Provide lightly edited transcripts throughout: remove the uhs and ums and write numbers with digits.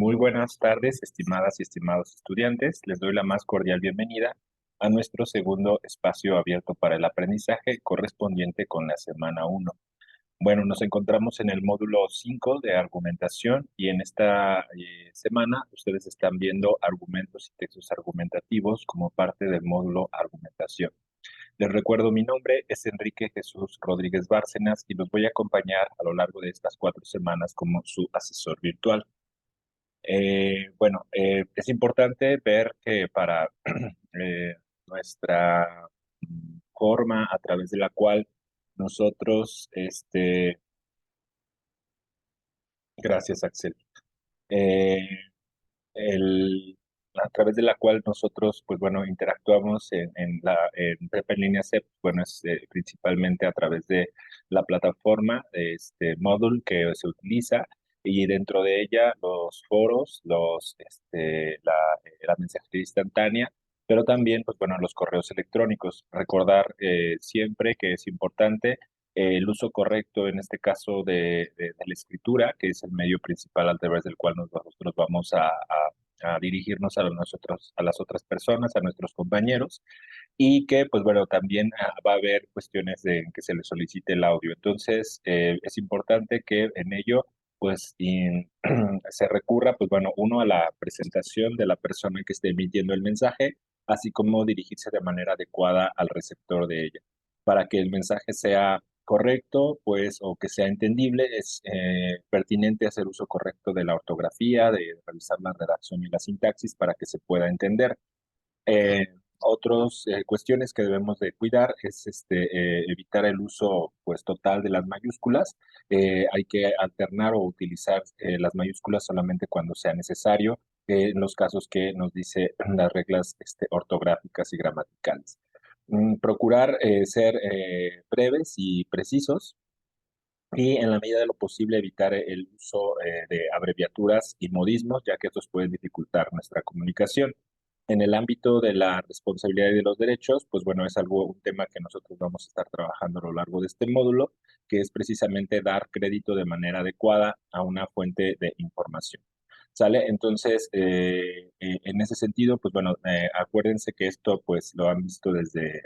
Muy buenas tardes, estimadas y estimados estudiantes. Les doy la más cordial bienvenida a nuestro segundo espacio abierto para el aprendizaje correspondiente con la semana uno. Bueno, nos encontramos en el módulo 5 de argumentación y en esta semana ustedes están viendo argumentos y textos argumentativos como parte del módulo argumentación. Les recuerdo, mi nombre es Enrique Jesús Rodríguez Bárcenas y los voy a acompañar a lo largo de estas 4 semanas como su asesor virtual. Es importante ver que para nuestra forma a través de la cual nosotros, gracias Axel, Eh, a través de la cual nosotros, pues bueno, interactuamos en Prepa en Línea C, bueno, es principalmente a través de la plataforma, de este módulo que se utiliza, y dentro de ella los foros, la mensajería instantánea, pero también, pues bueno, los correos electrónicos. Recordar siempre que es importante el uso correcto, en este caso, de la escritura, que es el medio principal a través del cual nosotros vamos a dirigirnos a las otras personas, a nuestros compañeros, y que, pues bueno, también va a haber cuestiones en que se le solicite el audio. Entonces, es importante que en ello, pues, se recurra, pues bueno, uno a la presentación de la persona que esté emitiendo el mensaje, así como dirigirse de manera adecuada al receptor de ella. Para que el mensaje sea correcto, pues, o que sea entendible, es pertinente hacer uso correcto de la ortografía, de revisar la redacción y la sintaxis para que se pueda entender. Eh, Otras cuestiones que debemos de cuidar es evitar el uso pues total de las mayúsculas. Hay que alternar o utilizar las mayúsculas solamente cuando sea necesario, en los casos que nos dice las reglas ortográficas y gramaticales. Procurar ser breves y precisos, y en la medida de lo posible evitar el uso de abreviaturas y modismos, ya que estos pueden dificultar nuestra comunicación. En el ámbito de la responsabilidad y de los derechos, pues bueno, es un tema que nosotros vamos a estar trabajando a lo largo de este módulo, que es precisamente dar crédito de manera adecuada a una fuente de información. ¿Sale? Entonces, en ese sentido, pues bueno, acuérdense que esto pues lo han visto desde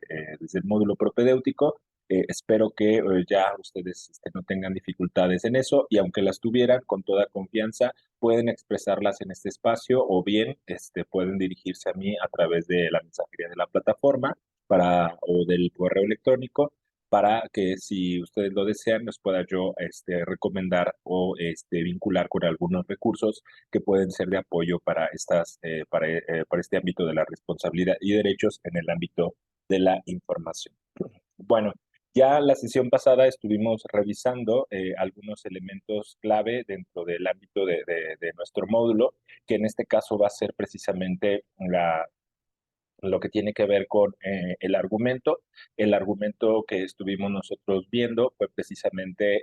el módulo propedéutico. Espero que ya ustedes no tengan dificultades en eso, y aunque las tuvieran, con toda confianza pueden expresarlas en este espacio, o bien pueden dirigirse a mí a través de la mensajería de la plataforma o del correo electrónico, para que, si ustedes lo desean, les pueda yo recomendar o vincular con algunos recursos que pueden ser de apoyo para este ámbito de la responsabilidad y derechos en el ámbito de la información. Bueno, ya la sesión pasada estuvimos revisando algunos elementos clave dentro del ámbito de nuestro módulo, que en este caso va a ser precisamente lo que tiene que ver con el argumento. El argumento que estuvimos nosotros viendo fue precisamente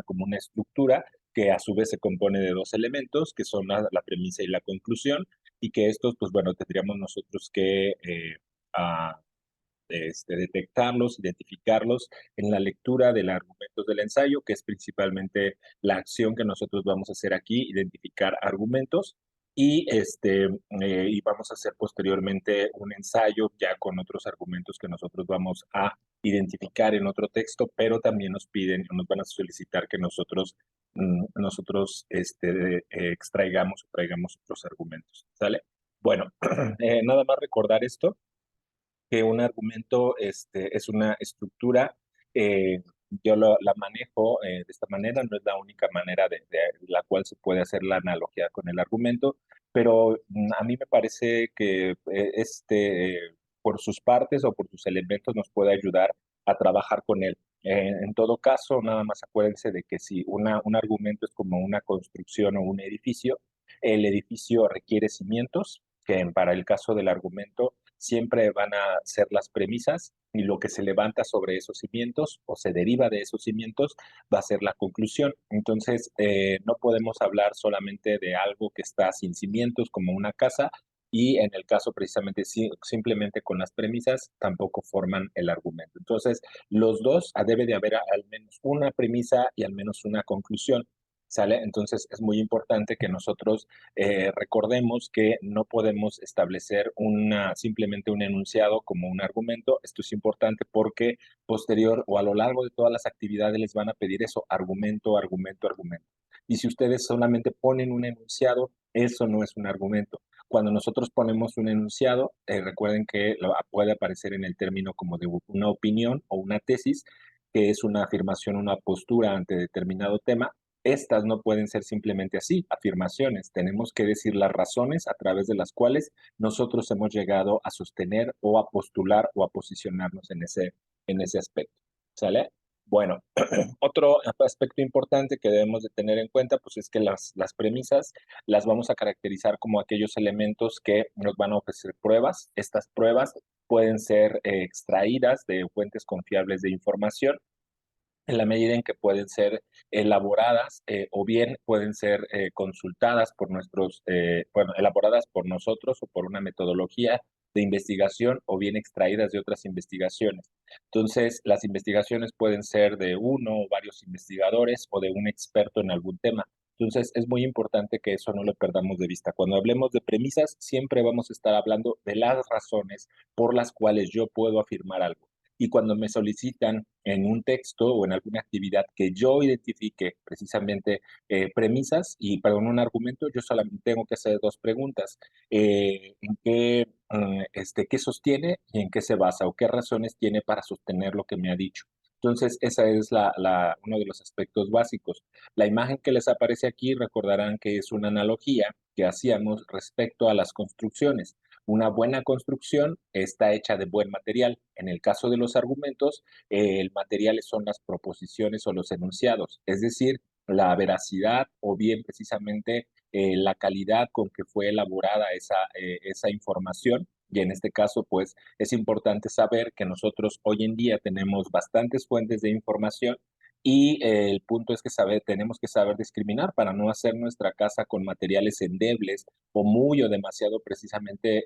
como una estructura que a su vez se compone de dos elementos, que son la premisa y la conclusión, y que estos, pues bueno, tendríamos nosotros que a- detectarlos, identificarlos en la lectura de los argumentos del ensayo, que es principalmente la acción que nosotros vamos a hacer aquí: identificar argumentos. Y vamos a hacer posteriormente un ensayo ya con otros argumentos que nosotros vamos a identificar en otro texto, pero también nos van a solicitar que nosotros extraigamos o traigamos otros argumentos. ¿Sale? Bueno, nada más recordar esto, que un argumento es una estructura. Yo la manejo de esta manera. No es la única manera de la cual se puede hacer la analogía con el argumento, pero a mí me parece que por sus partes o por sus elementos nos puede ayudar a trabajar con él. En todo caso, nada más acuérdense de que si un argumento es como una construcción o un edificio, el edificio requiere cimientos, que para el caso del argumento siempre van a ser las premisas, y lo que se levanta sobre esos cimientos o se deriva de esos cimientos va a ser la conclusión. Entonces, no podemos hablar solamente de algo que está sin cimientos, como una casa, y en el caso precisamente simplemente con las premisas tampoco forman el argumento. Entonces, los dos debe de haber al menos una premisa y al menos una conclusión. ¿Sale? Entonces es muy importante que nosotros recordemos que no podemos establecer simplemente un enunciado como un argumento. Esto es importante porque posterior o a lo largo de todas las actividades les van a pedir eso, argumento, argumento, argumento. Y si ustedes solamente ponen un enunciado, eso no es un argumento. Cuando nosotros ponemos un enunciado, recuerden que puede aparecer en el término como de una opinión o una tesis, que es una afirmación, una postura ante determinado tema. Estas no pueden ser simplemente así, afirmaciones. Tenemos que decir las razones a través de las cuales nosotros hemos llegado a sostener o a postular o a posicionarnos en ese aspecto. ¿Sale? Bueno, otro aspecto importante que debemos de tener en cuenta, pues es que las premisas las vamos a caracterizar como aquellos elementos que nos van a ofrecer pruebas. Estas pruebas pueden ser extraídas de fuentes confiables de información en la medida en que pueden ser elaboradas o bien pueden ser consultadas por bueno, elaboradas por nosotros o por una metodología de investigación o bien extraídas de otras investigaciones. Entonces, las investigaciones pueden ser de uno o varios investigadores o de un experto en algún tema. Entonces, es muy importante que eso no lo perdamos de vista. Cuando hablemos de premisas, siempre vamos a estar hablando de las razones por las cuales yo puedo afirmar algo. Y cuando me solicitan en un texto o en alguna actividad que yo identifique precisamente premisas y para un argumento, yo solamente tengo que hacer dos preguntas. ¿En qué, qué sostiene y en qué se basa o qué razones tiene para sostener lo que me ha dicho? Entonces, esa es uno de los aspectos básicos. La imagen que les aparece aquí, recordarán que es una analogía que hacíamos respecto a las construcciones. Una buena construcción está hecha de buen material. En el caso de los argumentos, el material son las proposiciones o los enunciados, es decir, la veracidad o bien precisamente la calidad con que fue elaborada esa información. Y en este caso, pues es importante saber que nosotros hoy en día tenemos bastantes fuentes de información y el punto es que tenemos que saber discriminar para no hacer nuestra casa con materiales endebles o muy o demasiado precisamente,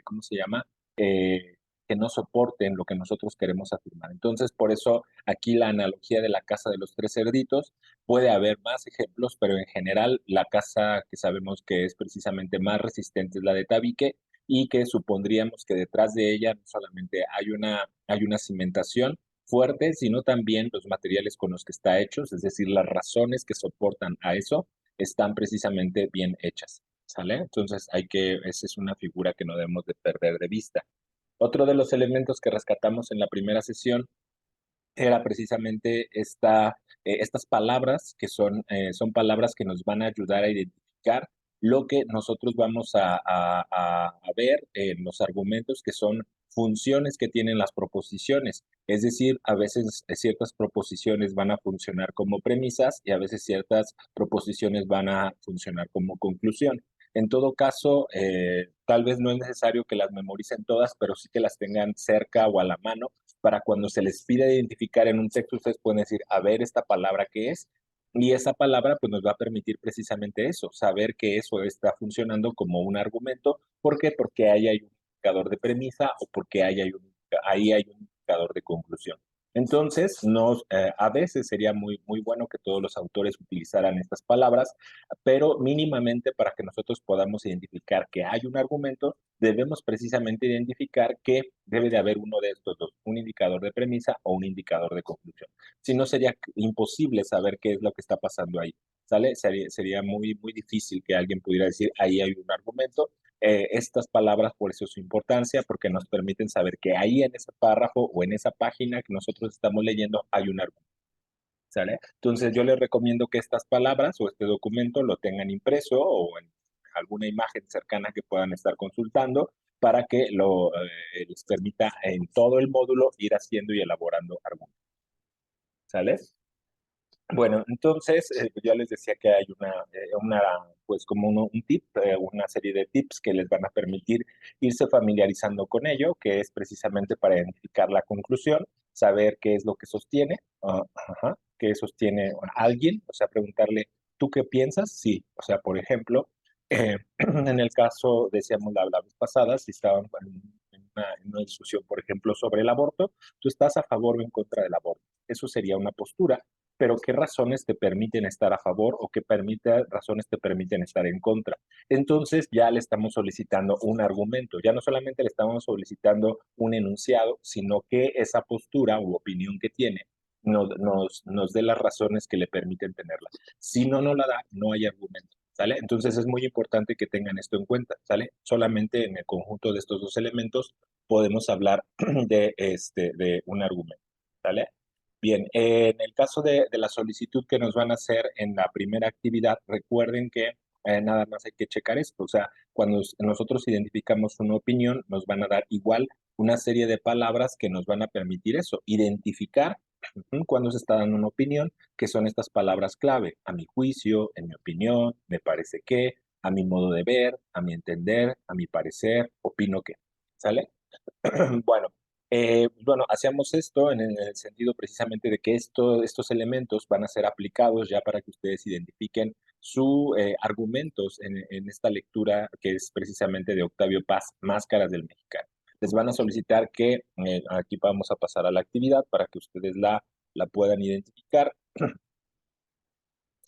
¿cómo se llama? Que no soporten lo que nosotros queremos afirmar. Entonces, por eso aquí la analogía de la casa de los tres cerditos, puede haber más ejemplos, pero en general la casa que sabemos que es precisamente más resistente es la de tabique y que supondríamos que detrás de ella no solamente hay una cimentación fuerte, sino también los materiales con los que está hecho, es decir, las razones que soportan a eso están precisamente bien hechas, ¿sale? Entonces esa es una figura que no debemos de perder de vista. Otro de los elementos que rescatamos en la primera sesión era precisamente estas palabras que son palabras que nos van a ayudar a identificar lo que nosotros vamos a ver en los argumentos, que son funciones que tienen las proposiciones. Es decir, a veces ciertas proposiciones van a funcionar como premisas y a veces ciertas proposiciones van a funcionar como conclusión. En todo caso, tal vez no es necesario que las memoricen todas, pero sí que las tengan cerca o a la mano para cuando se les pida identificar en un texto, ustedes pueden decir, a ver esta palabra qué es, y esa palabra pues nos va a permitir precisamente eso, saber que eso está funcionando como un argumento. ¿Por qué? Porque ahí hay un indicador de premisa o porque ahí hay un indicador de conclusión. Entonces, a veces sería muy bueno que todos los autores utilizaran estas palabras, pero mínimamente para que nosotros podamos identificar que hay un argumento, debemos precisamente identificar que debe de haber uno de estos dos, un indicador de premisa o un indicador de conclusión. Si no, sería imposible saber qué es lo que está pasando ahí. ¿Sale? Sería muy difícil que alguien pudiera decir, ahí hay un argumento. Estas palabras, por eso su importancia, porque nos permiten saber que ahí en ese párrafo o en esa página que nosotros estamos leyendo hay un argumento. ¿Sale? Entonces yo les recomiendo que estas palabras o este documento lo tengan impreso o en alguna imagen cercana que puedan estar consultando para que les permita en todo el módulo ir haciendo y elaborando argumentos. ¿Sale? Bueno, entonces ya les decía que hay pues como un tip, una serie de tips que les van a permitir irse familiarizando con ello, que es precisamente para identificar la conclusión, saber qué es lo que sostiene, qué sostiene a alguien, o sea, preguntarle, ¿tú qué piensas? Sí, o sea, por ejemplo, en el caso, decíamos la vez pasada, si estaban en una discusión, por ejemplo, sobre el aborto, ¿tú estás a favor o en contra del aborto? Eso sería una postura. pero qué razones te permiten estar a favor o qué razones te permiten estar en contra. Entonces ya le estamos solicitando un argumento, ya no solamente le estamos solicitando un enunciado, sino que esa postura u opinión que tiene nos dé las razones que le permiten tenerla. Si no nos la da, no hay argumento. ¿Sale? Entonces es muy importante que tengan esto en cuenta, ¿sale? Solamente en el conjunto de estos dos elementos podemos hablar de un argumento, ¿sale? Bien, en el caso de la solicitud que nos van a hacer en la primera actividad, recuerden que nada más hay que checar esto, o sea, cuando nosotros identificamos una opinión, nos van a dar igual una serie de palabras que nos van a permitir eso, identificar cuando se está dando una opinión, que son estas palabras clave, a mi juicio, en mi opinión, me parece que, a mi modo de ver, a mi entender, a mi parecer, opino que, ¿sale? Bueno, bueno, hacíamos esto en el sentido precisamente de que estos elementos van a ser aplicados ya para que ustedes identifiquen sus argumentos en esta lectura que es precisamente de Octavio Paz, Máscaras del Mexicano. Les van a solicitar que aquí vamos a pasar a la actividad para que ustedes la puedan identificar.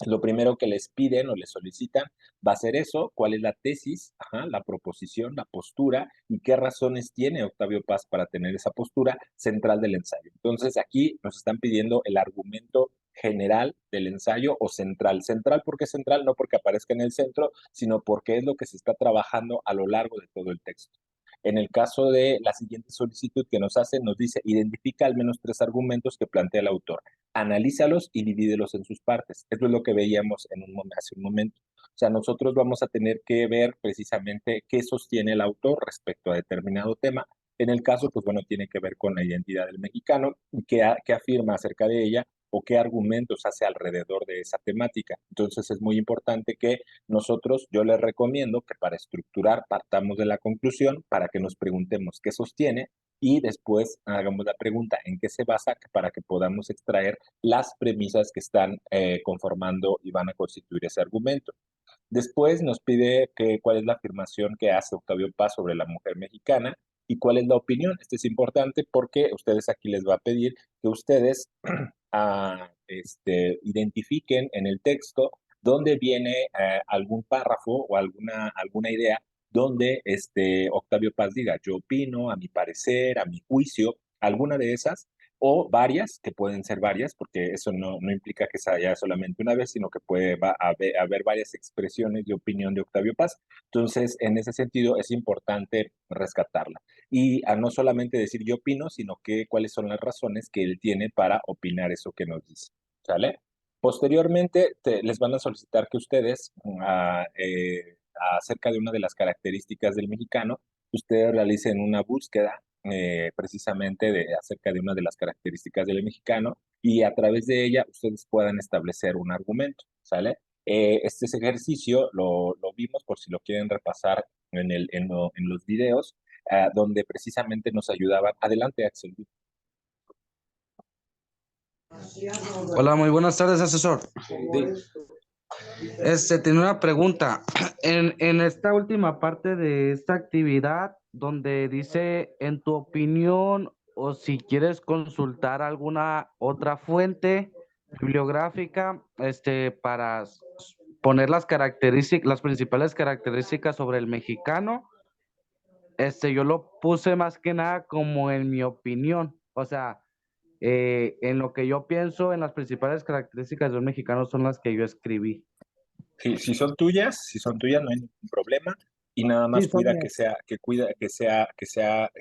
Lo primero que les piden o les solicitan va a ser eso, cuál es la tesis, ajá, la proposición, la postura y qué razones tiene Octavio Paz para tener esa postura central del ensayo. Entonces aquí nos están pidiendo el argumento general del ensayo o central. Central, ¿por qué central? No porque aparezca en el centro, sino porque es lo que se está trabajando a lo largo de todo el texto. En el caso de la siguiente solicitud que nos hace, nos dice, identifica al menos 3 argumentos que plantea el autor, analízalos y divídelos en sus partes. Esto es lo que veíamos hace un momento. O sea, nosotros vamos a tener que ver precisamente qué sostiene el autor respecto a determinado tema. En el caso, pues bueno, tiene que ver con la identidad del mexicano y qué afirma acerca de ella o qué argumentos hace alrededor de esa temática. Entonces es muy importante que nosotros, yo les recomiendo que para estructurar partamos de la conclusión para que nos preguntemos qué sostiene y después hagamos la pregunta en qué se basa para que podamos extraer las premisas que están conformando y van a constituir ese argumento. Después nos pide cuál es la afirmación que hace Octavio Paz sobre la mujer mexicana y cuál es la opinión. Esto es importante porque ustedes aquí les va a pedir que ustedes identifiquen en el texto dónde viene algún párrafo o alguna idea donde Octavio Paz diga, yo opino, a mi parecer, a mi juicio, alguna de esas, o varias, que pueden ser varias, porque eso no implica que sea ya solamente una vez, sino que puede haber varias expresiones de opinión de Octavio Paz. Entonces, en ese sentido, es importante rescatarla. Y a no solamente decir yo opino, sino que cuáles son las razones que él tiene para opinar eso que nos dice. ¿Sale? Posteriormente, les van a solicitar que ustedes, acerca de una de las características del mexicano, ustedes realicen una búsqueda precisamente acerca de una de las características del mexicano y a través de ella ustedes puedan establecer un argumento, ¿sale? Este ejercicio lo vimos por si lo quieren repasar en los videos, donde precisamente nos ayudaban. Adelante, Axel. Hola, muy buenas tardes, asesor. Sí. Tenía una pregunta. En esta última parte de esta actividad, donde dice, en tu opinión, o si quieres consultar alguna otra fuente bibliográfica, para poner las características, las principales características sobre el mexicano, yo lo puse más que nada como en mi opinión. O sea, en lo que yo pienso, en las principales características de un mexicano son las que yo escribí. Si son tuyas, no hay ningún problema. Y nada Sí, más son mías.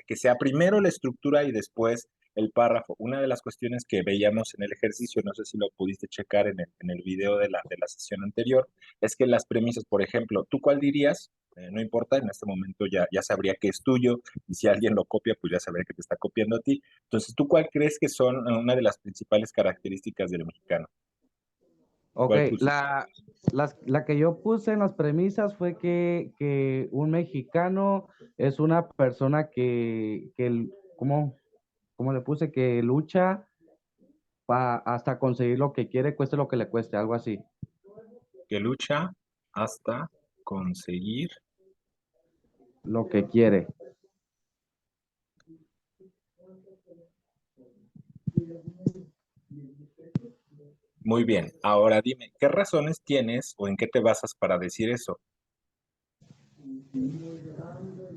que sea primero la estructura y después el párrafo. Una de las cuestiones que veíamos en el ejercicio, no sé si lo pudiste checar en el video de la sesión anterior, es que las premisas, por ejemplo, ¿tú cuál dirías? No importa, en este momento ya sabría que es tuyo y si alguien lo copia, pues ya sabría que te está copiando a ti. Entonces, ¿tú cuál crees que son una de las principales características del mexicano? Ok, ¿Cuál pusiste? la que yo puse en las premisas fue que un mexicano es una persona ¿cómo le puse? Que lucha hasta conseguir lo que quiere, cueste lo que le cueste, algo así. Que lucha hasta conseguir. Lo que quiere. Muy bien. Ahora dime, ¿qué razones tienes o en qué te basas para decir eso?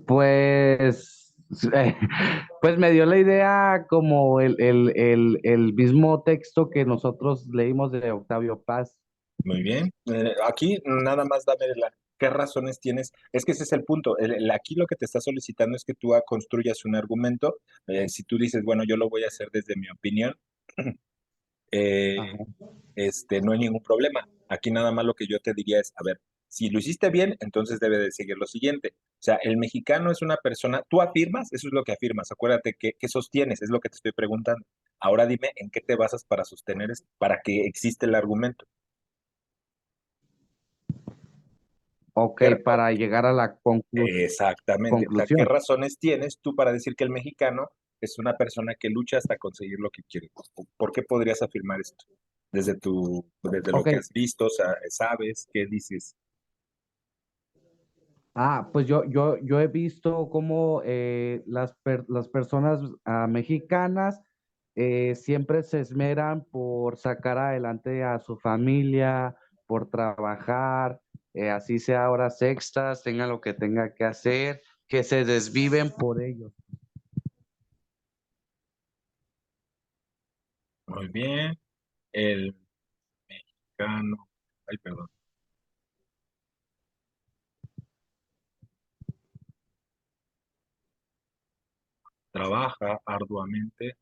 Pues, pues me dio la idea como el mismo texto que nosotros leímos de Octavio Paz. Muy bien. Aquí nada más dame qué razones tienes. Es que ese es el punto. Aquí lo que te está solicitando es que tú construyas un argumento. Si tú dices, bueno, yo lo voy a hacer desde mi opinión, Ajá. eh, no hay ningún problema. Aquí nada más lo que yo te diría es, a ver, si lo hiciste bien, entonces debe de seguir lo siguiente. O sea, el mexicano es una persona, tú afirmas, eso es lo que afirmas. Acuérdate que sostienes, es lo que te estoy preguntando. Ahora dime en qué te basas para sostener esto, para que existe el argumento. Ok, ¿Qué, para llegar a la Exactamente. O sea, ¿qué conclusión. razones tienes tú para decir que el mexicano es una persona que lucha hasta conseguir lo que quiere? ¿Por qué podrías afirmar esto? Desde lo Ok, que has visto, o sea, sabes, ¿qué dices? pues yo he visto cómo las personas mexicanas siempre se esmeran por sacar adelante a su familia, por trabajar, así sea horas extras, tenga lo que tenga que hacer, que se desviven por ellos. Muy bien. El mexicano, ay, perdón, trabaja arduamente.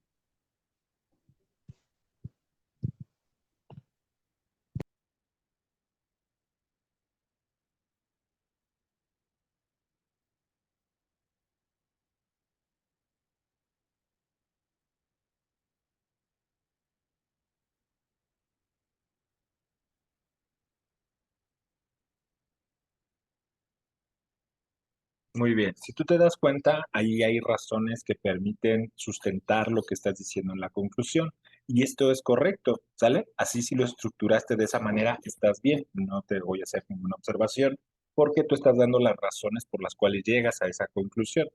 Muy bien. Si tú te das cuenta, ahí hay razones que permiten sustentar lo que estás diciendo en la conclusión. Y esto es correcto, ¿sale? Así si lo estructuraste de esa manera, estás bien. No te voy a hacer ninguna observación porque tú estás dando las razones por las cuales llegas a esa conclusión,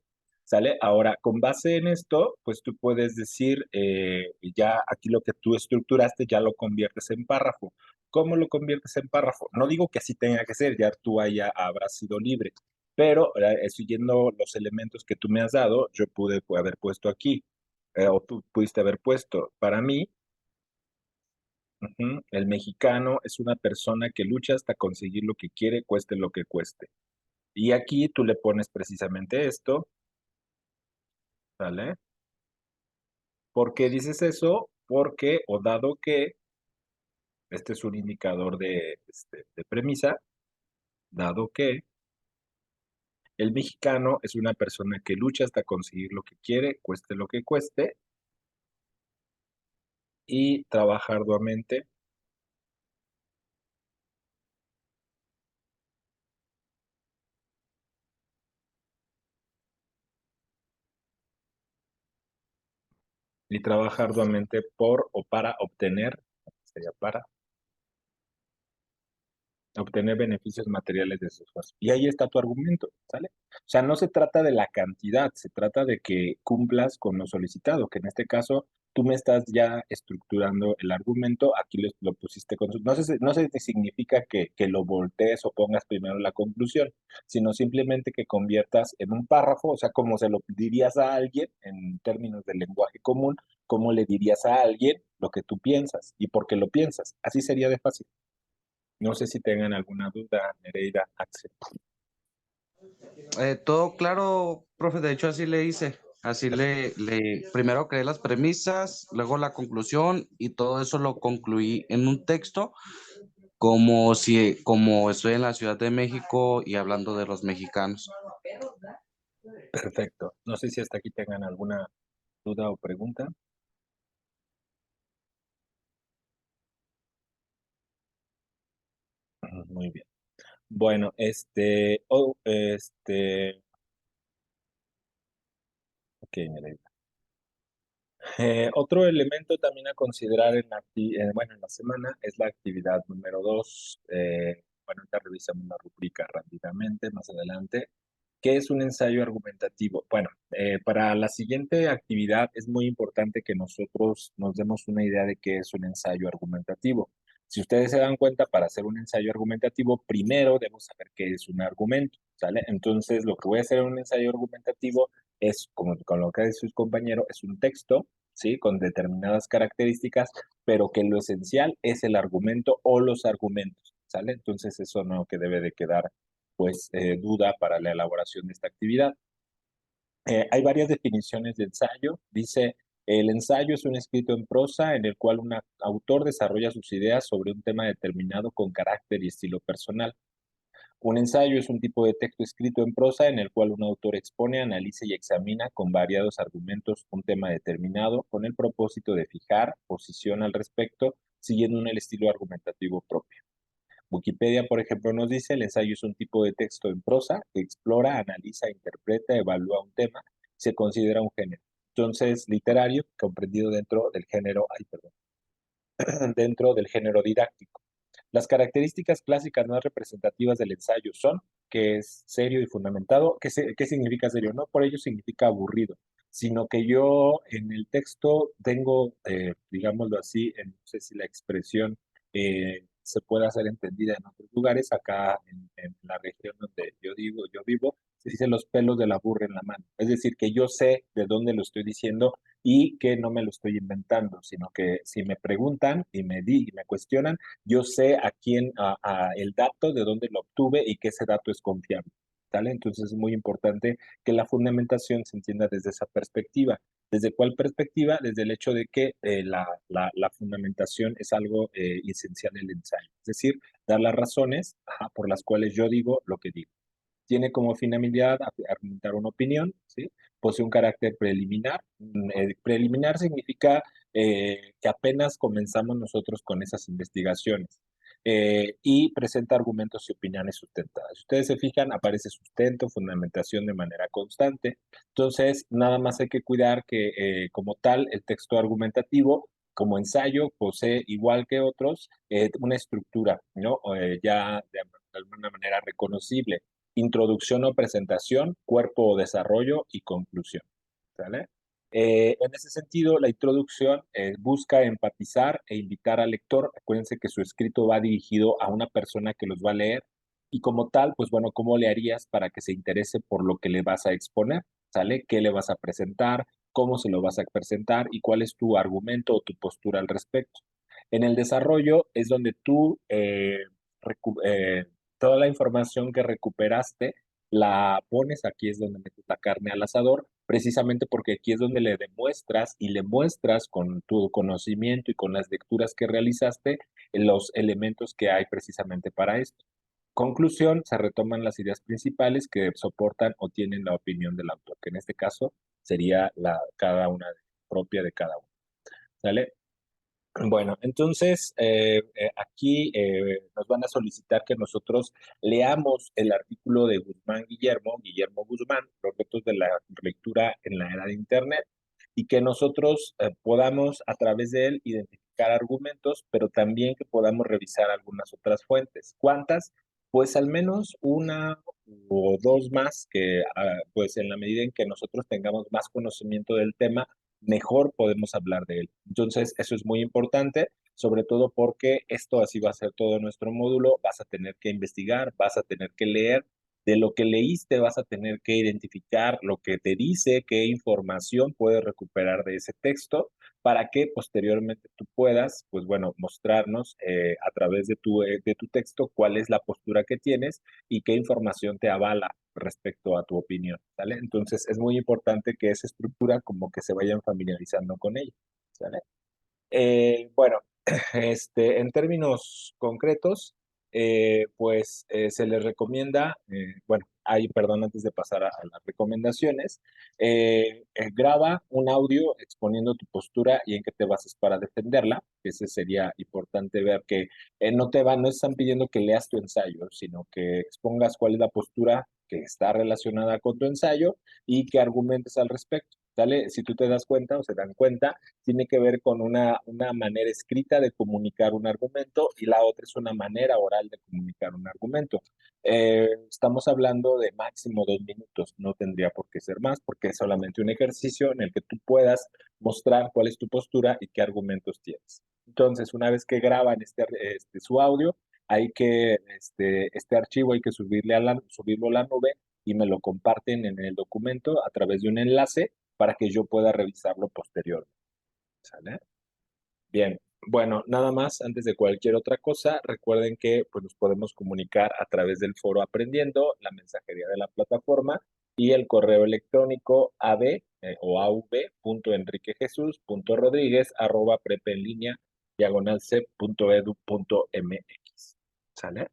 ¿sale? Ahora, con base en esto, pues tú puedes decir, ya aquí lo que tú estructuraste, ya lo conviertes en párrafo. ¿Cómo lo conviertes en párrafo? No digo que así tenga que ser, ya tú ahí habrás sido libre, pero siguiendo los elementos que tú me has dado, yo pude haber puesto aquí, o tú pudiste haber puesto, para mí, el mexicano es una persona que lucha hasta conseguir lo que quiere, cueste lo que cueste. Y aquí tú le pones precisamente esto, ¿vale? ¿Por qué dices eso? Porque, o dado que, este es un indicador de premisa, dado que el mexicano es una persona que lucha hasta conseguir lo que quiere, cueste lo que cueste, y trabaja arduamente. Y trabaja arduamente por o para obtener, sería para obtener beneficios materiales de su esfuerzo. Y ahí está tu argumento, ¿sale? O sea, no se trata de la cantidad, se trata de que cumplas con lo solicitado, que en este caso tú me estás ya estructurando el argumento, aquí lo pusiste con no sé, no sé si significa que lo voltees o pongas primero la conclusión, sino simplemente que conviertas en un párrafo, o sea, como se lo dirías a alguien en términos del lenguaje común, cómo le dirías a alguien lo que tú piensas y por qué lo piensas. Así sería de fácil. No sé si tengan alguna duda, Nereida, Axel. Todo claro, profe, de hecho así le hice. Así primero creé las premisas, luego la conclusión y todo eso lo concluí en un texto como estoy en la Ciudad de México y hablando de los mexicanos. Perfecto. No sé si hasta aquí tengan alguna duda o pregunta. Muy bien. Bueno, ok, Nereida. Otro elemento también a considerar bueno, en la semana es la actividad número 2. Bueno, ahorita revisamos la rúbrica rápidamente más adelante. ¿Qué es un ensayo argumentativo? Bueno, para la siguiente actividad es muy importante que nosotros nos demos una idea de qué es un ensayo argumentativo. Si ustedes se dan cuenta, para hacer un ensayo argumentativo, primero debo saber qué es un argumento, ¿sale? Entonces, lo que voy a hacer en un ensayo argumentativo es, como con lo que dice su compañero, es un texto, ¿sí? Con determinadas características, pero que lo esencial es el argumento o los argumentos, ¿sale? Entonces, eso no que debe de quedar, pues, duda para la elaboración de esta actividad. Hay varias definiciones de ensayo. Dice, el ensayo es un escrito en prosa en el cual un autor desarrolla sus ideas sobre un tema determinado con carácter y estilo personal. Un ensayo es un tipo de texto escrito en prosa en el cual un autor expone, analiza y examina con variados argumentos un tema determinado con el propósito de fijar posición al respecto, siguiendo un estilo argumentativo propio. Wikipedia, por ejemplo, nos dice, el ensayo es un tipo de texto en prosa que explora, analiza, interpreta, evalúa un tema, se considera un género. Entonces, literario, comprendido dentro del género, ay, perdón, dentro del género didáctico. Las características clásicas más representativas del ensayo son que es serio y fundamentado. ¿Qué significa serio? No por ello significa aburrido, sino que yo en el texto tengo, digámoslo así, no sé si la expresión se puede hacer entendida en otros lugares. Acá en la región donde yo vivo, se dice los pelos de la burra en la mano. Es decir, que yo sé de dónde lo estoy diciendo y que no me lo estoy inventando, sino que si me preguntan y me cuestionan, yo sé el dato, de dónde lo obtuve y que ese dato es confiable. ¿Sale? Entonces es muy importante que la fundamentación se entienda desde esa perspectiva. ¿Desde cuál perspectiva? Desde el hecho de que la fundamentación es algo esencial en el ensayo. Es decir, dar las razones, ajá, por las cuales yo digo lo que digo. Tiene como finalidad argumentar una opinión, ¿sí? Posee un carácter preliminar. Preliminar significa que apenas comenzamos nosotros con esas investigaciones. Y presenta argumentos y opiniones sustentadas. Si ustedes se fijan, aparece sustento, fundamentación de manera constante. Entonces, nada más hay que cuidar que, como tal, el texto argumentativo, como ensayo, posee, igual que otros, una estructura, ¿no? Ya de alguna manera reconocible. Introducción o presentación, cuerpo o desarrollo y conclusión. ¿Sale? En ese sentido, la introducción busca empatizar e invitar al lector. Acuérdense que su escrito va dirigido a una persona que los va a leer y como tal, pues bueno, ¿cómo le harías para que se interese por lo que le vas a exponer? ¿Sale? ¿Qué le vas a presentar? ¿Cómo se lo vas a presentar? ¿Y cuál es tu argumento o tu postura al respecto? En el desarrollo es donde tú toda la información que recuperaste la pones, aquí es donde metes la carne al asador, precisamente porque aquí es donde le demuestras y le muestras con tu conocimiento y con las lecturas que realizaste los elementos que hay precisamente para esto. Conclusión, se retoman las ideas principales que soportan o tienen la opinión del autor, que en este caso sería cada una propia de cada uno. ¿Sale? Bueno, entonces aquí nos van a solicitar que nosotros leamos el artículo de Guillermo Guzmán, Los retos de la lectura en la era de Internet, y que nosotros podamos a través de él identificar argumentos, pero también que podamos revisar algunas otras fuentes. ¿Cuántas? Pues al menos una o dos más que, pues en la medida en que nosotros tengamos más conocimiento del tema, mejor podemos hablar de él. Entonces, eso es muy importante, sobre todo porque esto así va a ser todo nuestro módulo, vas a tener que investigar, vas a tener que leer, de lo que leíste vas a tener que identificar lo que te dice, qué información puedes recuperar de ese texto para que posteriormente tú puedas, pues bueno, mostrarnos a través de tu texto cuál es la postura que tienes y qué información te avala respecto a tu opinión, ¿sale? Entonces es muy importante que esa estructura como que se vayan familiarizando con ella, ¿sale? Bueno, en términos concretos, pues se les recomienda, bueno, ahí, perdón, antes de pasar a las recomendaciones, graba un audio exponiendo tu postura y en qué te basas para defenderla. Ese sería importante ver que no están pidiendo que leas tu ensayo, sino que expongas cuál es la postura que está relacionada con tu ensayo y que argumentes al respecto. ¿Sale? Si tú te das cuenta o se dan cuenta, tiene que ver con una manera escrita de comunicar un argumento y la otra es una manera oral de comunicar un argumento. Estamos hablando de máximo 2 minutos, no tendría por qué ser más porque es solamente un ejercicio en el que tú puedas mostrar cuál es tu postura y qué argumentos tienes. Entonces, una vez que graban su audio, hay que, este archivo hay que subirlo a la nube y me lo comparten en el documento a través de un enlace para que yo pueda revisarlo posteriormente. ¿Sale? Bien, bueno, nada más, antes de cualquier otra cosa, recuerden que pues, nos podemos comunicar a través del foro Aprendiendo, la mensajería de la plataforma y el correo electrónico o av.enriquejesus.rodríguez@prepenlinea/cep.edu.mx. ¿Sale?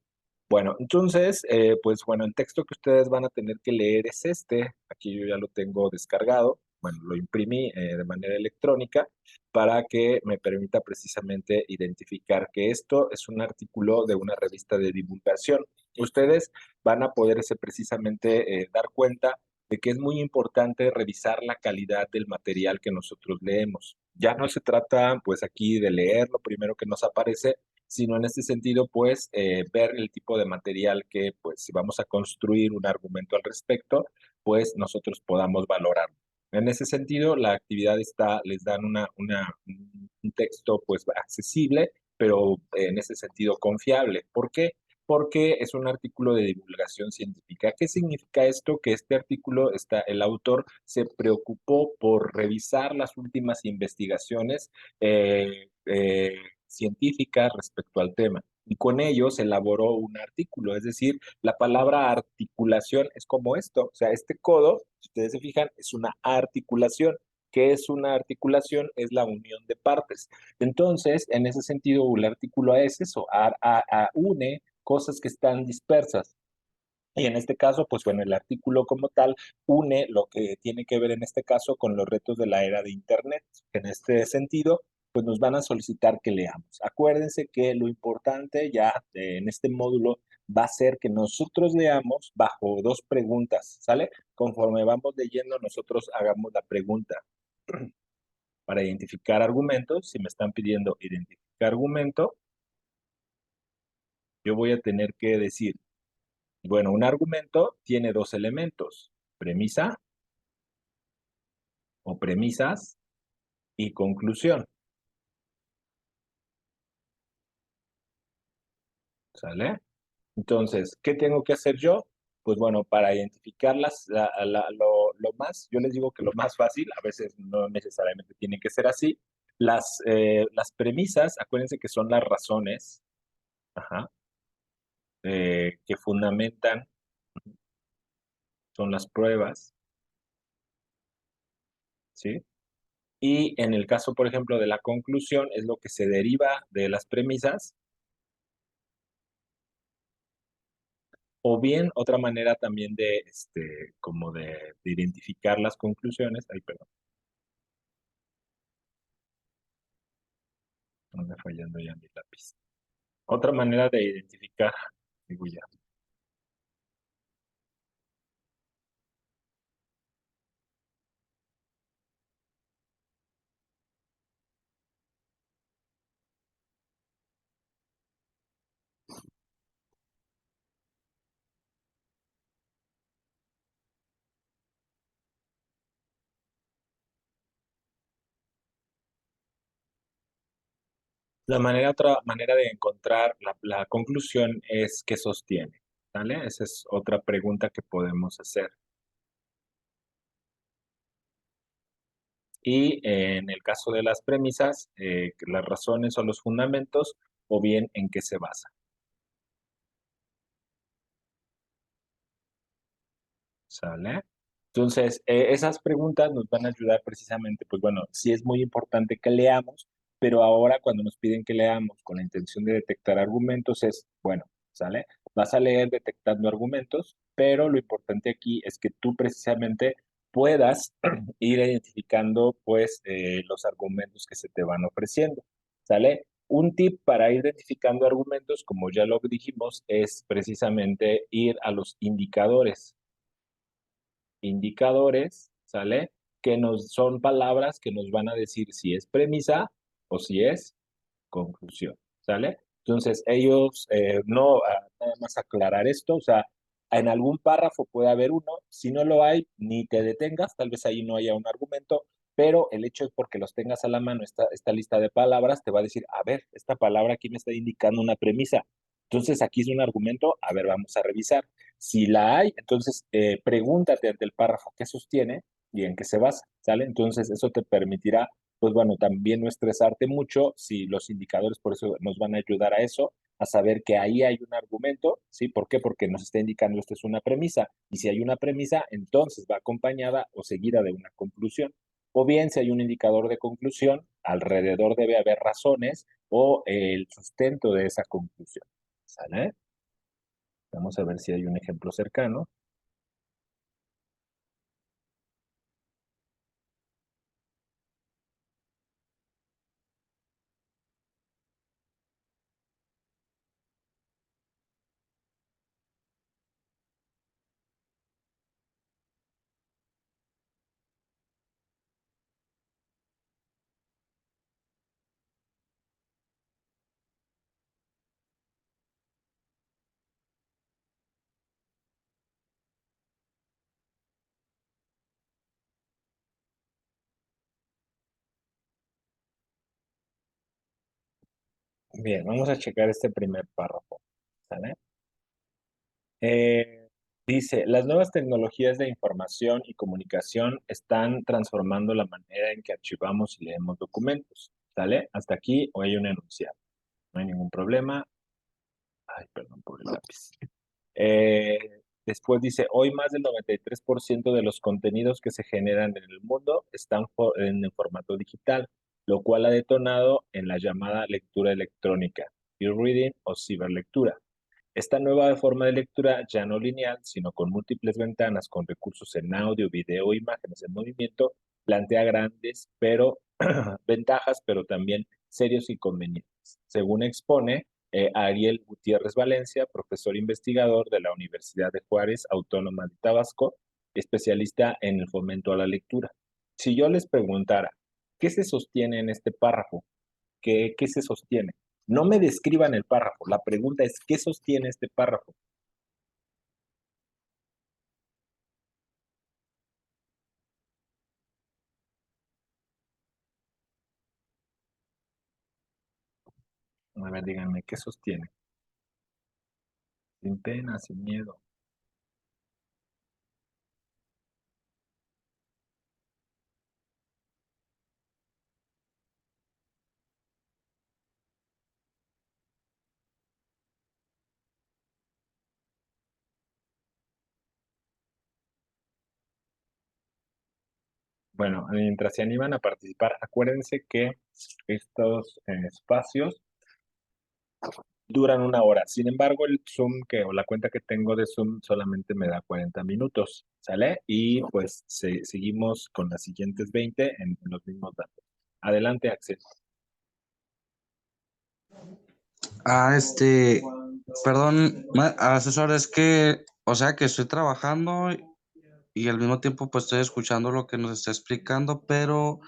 Bueno, entonces, pues bueno, el texto que ustedes van a tener que leer es este. Aquí yo ya lo tengo descargado. Bueno, lo imprimí de manera electrónica para que me permita precisamente identificar que esto es un artículo de una revista de divulgación. Ustedes van a poderse precisamente dar cuenta de que es muy importante revisar la calidad del material que nosotros leemos. Ya no se trata, pues aquí de leer lo primero que nos aparece, sino en este sentido, pues, ver el tipo de material que, pues, si vamos a construir un argumento al respecto, pues nosotros podamos valorar. En ese sentido, la actividad les dan un texto, pues, accesible, pero en ese sentido confiable. ¿Por qué? Porque es un artículo de divulgación científica. ¿Qué significa esto? Que este artículo, el autor se preocupó por revisar las últimas investigaciones científicas respecto al tema. Y con ellos elaboró un artículo, es decir, la palabra articulación es como esto, o sea, este codo, si ustedes se fijan, es una articulación. ¿Qué es una articulación? Es la unión de partes. Entonces, en ese sentido, el artículo es eso, une cosas que están dispersas. Y en este caso, pues bueno, el artículo como tal une lo que tiene que ver en este caso con los retos de la era de Internet. En este sentido, pues nos van a solicitar que leamos. Acuérdense que lo importante ya en este módulo va a ser que nosotros leamos bajo dos preguntas, ¿sale? Conforme vamos leyendo, nosotros hagamos la pregunta para identificar argumentos. Si me están pidiendo identificar argumento, yo voy a tener que decir, bueno, un argumento tiene dos elementos, premisa o premisas y conclusión. ¿Sale? Entonces, ¿qué tengo que hacer yo? Pues bueno, para identificarlas, yo les digo que lo más fácil, a veces no necesariamente tiene que ser así. Las premisas, acuérdense que son las razones, ajá, que fundamentan, son las pruebas, ¿sí? Y en el caso, por ejemplo, de la conclusión, es lo que se deriva de las premisas. O bien, otra manera también como de identificar las conclusiones, ay, perdón, no me fallando ya mi lápiz. Otra manera de identificar, digo ya, otra manera de encontrar la conclusión es qué sostiene, ¿vale? Esa es otra pregunta que podemos hacer. Y en el caso de las premisas, las razones o los fundamentos, o bien en qué se basa. ¿Sale? Entonces, esas preguntas nos van a ayudar precisamente, pues bueno, sí es muy importante que leamos, pero ahora cuando nos piden que leamos con la intención de detectar argumentos es, bueno, ¿sale? Vas a leer detectando argumentos, pero lo importante aquí es que tú precisamente puedas ir identificando, pues, los argumentos que se te van ofreciendo, ¿sale? Un tip para ir identificando argumentos, como ya lo dijimos, es precisamente ir a los indicadores. Indicadores, ¿sale? Que son palabras que nos van a decir si es premisa o si es conclusión, ¿sale? Entonces, ellos, nada más aclarar esto, o sea, en algún párrafo puede haber uno, si no lo hay, ni te detengas, tal vez ahí no haya un argumento, pero el hecho de porque los tengas a la mano, esta lista de palabras, te va a decir, a ver, esta palabra aquí me está indicando una premisa. Entonces, aquí es un argumento, a ver, vamos a revisar. Si la hay, entonces pregúntate ante el párrafo qué sostiene y en qué se basa, ¿sale? Entonces, eso te permitirá, pues bueno, también no estresarte mucho si los indicadores por eso nos van a ayudar a eso, a saber que ahí hay un argumento, ¿sí? ¿Por qué? Porque nos está indicando esto es una premisa, y si hay una premisa, entonces va acompañada o seguida de una conclusión. O bien, si hay un indicador de conclusión, alrededor debe haber razones o el sustento de esa conclusión, ¿sale? Vamos a ver si hay un ejemplo cercano. Bien, vamos a checar este primer párrafo, ¿sale? Eh, Dice, las nuevas tecnologías de información y comunicación están transformando la manera en que archivamos y leemos documentos, ¿sale? Hasta aquí o hay un enunciado. No hay ningún problema. Ay, perdón por el lápiz. Eh, Después dice, hoy más del 93% de los contenidos que se generan en el mundo están en el formato digital, lo cual ha detonado en la llamada lectura electrónica, e-reading o ciberlectura. Esta nueva forma de lectura ya no lineal, sino con múltiples ventanas con recursos en audio, video e imágenes en movimiento, plantea grandes pero ventajas, pero también serios inconvenientes. Según expone Ariel Gutiérrez Valencia, profesor investigador de la Universidad de Juárez Autónoma de Tabasco, especialista en el fomento a la lectura. Si yo les preguntara, ¿qué se sostiene en este párrafo? ¿Qué se sostiene? No me describan el párrafo. La pregunta es, ¿qué sostiene este párrafo? A ver, díganme, ¿qué sostiene? Sin pena, sin miedo. Bueno, mientras se animan a participar, acuérdense que estos espacios duran una hora. Sin embargo, el Zoom o la cuenta que tengo de Zoom solamente me da 40 minutos, ¿sale? Y pues seguimos con las siguientes 20 en los mismos datos. Adelante, Axel. Ah, perdón, asesor, es que, o sea, que estoy trabajando y al mismo tiempo pues estoy escuchando lo que nos está explicando, pero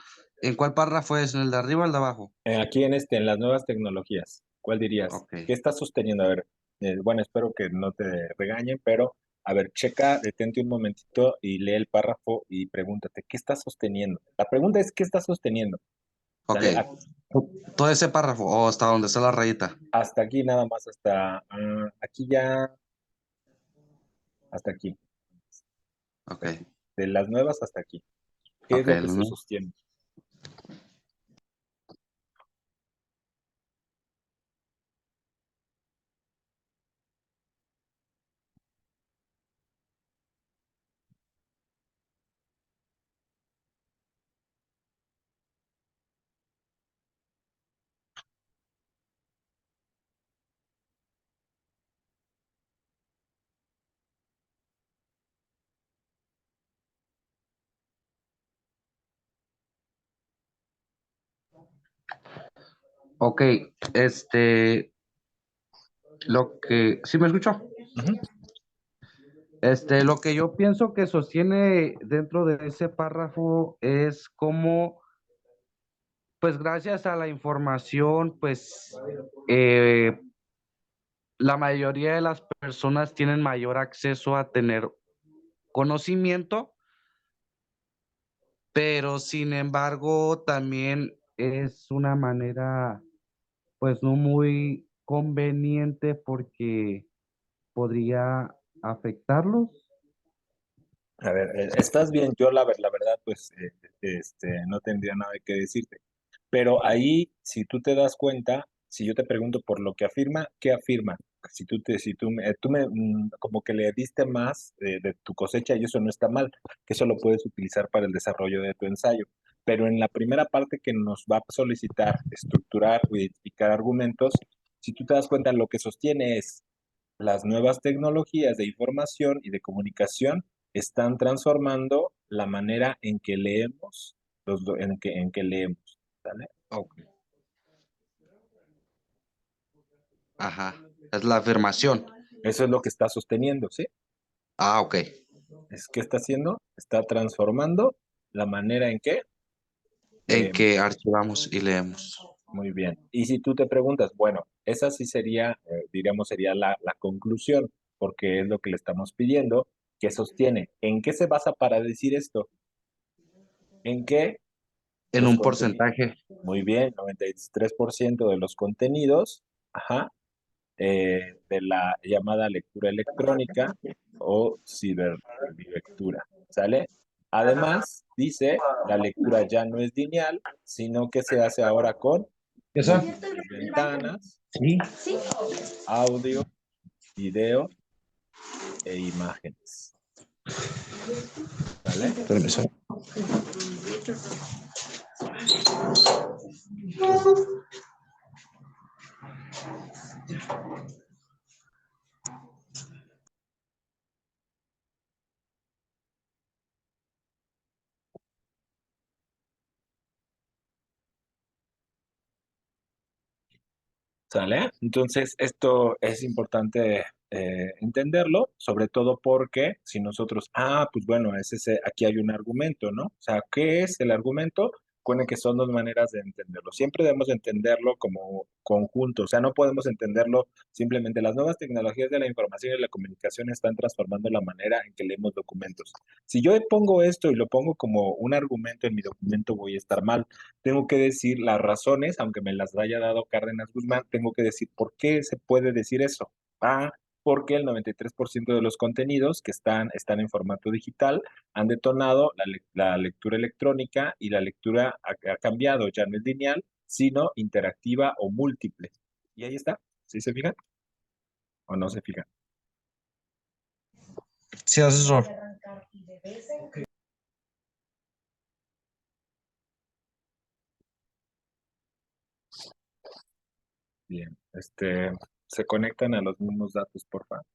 ¿en cuál párrafo es? ¿En el de arriba o el de abajo? Aquí en las nuevas tecnologías, ¿cuál dirías? Ok. ¿Qué estás sosteniendo? A ver, bueno, espero que no te regañen, pero a ver, checa, detente un momentito y lee el párrafo y pregúntate, ¿qué estás sosteniendo? La pregunta es, ¿qué estás sosteniendo? Ok. ¿Sale? Todo ese párrafo, o hasta donde está la rayita. Hasta aquí nada más, aquí ya, hasta aquí, Ok. hasta aquí. De las nuevas hasta aquí. ¿Qué es Ok. lo que se sostiene? Ok, ¿sí me escuchó? Ujú. Lo que yo pienso que sostiene dentro de ese párrafo es como, pues gracias a la información, pues eh, la mayoría de las personas tienen mayor acceso a tener conocimiento pero sin embargo también es una manera pues no muy conveniente porque podría afectarlos. A ver, estás bien, yo la verdad, pues, no tendría nada que decirte. Pero ahí, si tú te das cuenta, si yo te pregunto por lo que afirma, ¿qué afirma? Si tú me, como que le diste más de tu cosecha y eso no está mal, que eso lo puedes utilizar para el desarrollo de tu ensayo. Pero en la primera parte que nos va a solicitar estructurar o identificar argumentos, si tú te das cuenta, lo que sostiene es las nuevas tecnologías de información y de comunicación están transformando la manera en que leemos, en que leemos, ¿vale? Ok. Ajá, es la afirmación. Eso es lo que está sosteniendo, ¿sí? Ah, ok. Es que está haciendo, está transformando la manera en que En leemos. que archivamos y leemos. Muy bien. Y si tú te preguntas, bueno, esa sí sería, diríamos, sería la conclusión, porque es lo que le estamos pidiendo, que sostiene. ¿En qué se basa para decir esto? En que En los un contenidos, porcentaje. muy bien, 93% de los contenidos, ajá, de la llamada lectura electrónica o ciberlectura, ¿sale? Además, dice, la lectura ya no es lineal, sino que se hace ahora con ¿Qué son? múltiples ventanas, Sí. audio, video e imágenes, ¿vale? Permiso. ¿Sale? Entonces, esto es importante entenderlo, sobre todo porque si nosotros, pues bueno, aquí hay un argumento, ¿no? O sea, ¿qué es el argumento? Recuerden que son dos maneras de entenderlo. Siempre debemos de entenderlo como conjunto, o sea, no podemos entenderlo simplemente. Las nuevas tecnologías de la información y la comunicación están transformando la manera en que leemos documentos. Si yo pongo esto y lo pongo como un argumento en mi documento, voy a estar mal. Tengo que decir las razones, aunque me las haya dado Cárdenas Guzmán, tengo que decir por qué se puede decir eso. Porque el 93% de los contenidos que están en formato digital han detonado la lectura electrónica y la lectura ha cambiado, ya no es lineal, sino interactiva o múltiple. Y ahí está, ¿sí se fijan o no se fijan? Sí, asesor. Bien, se conectan a los mismos datos, por favor.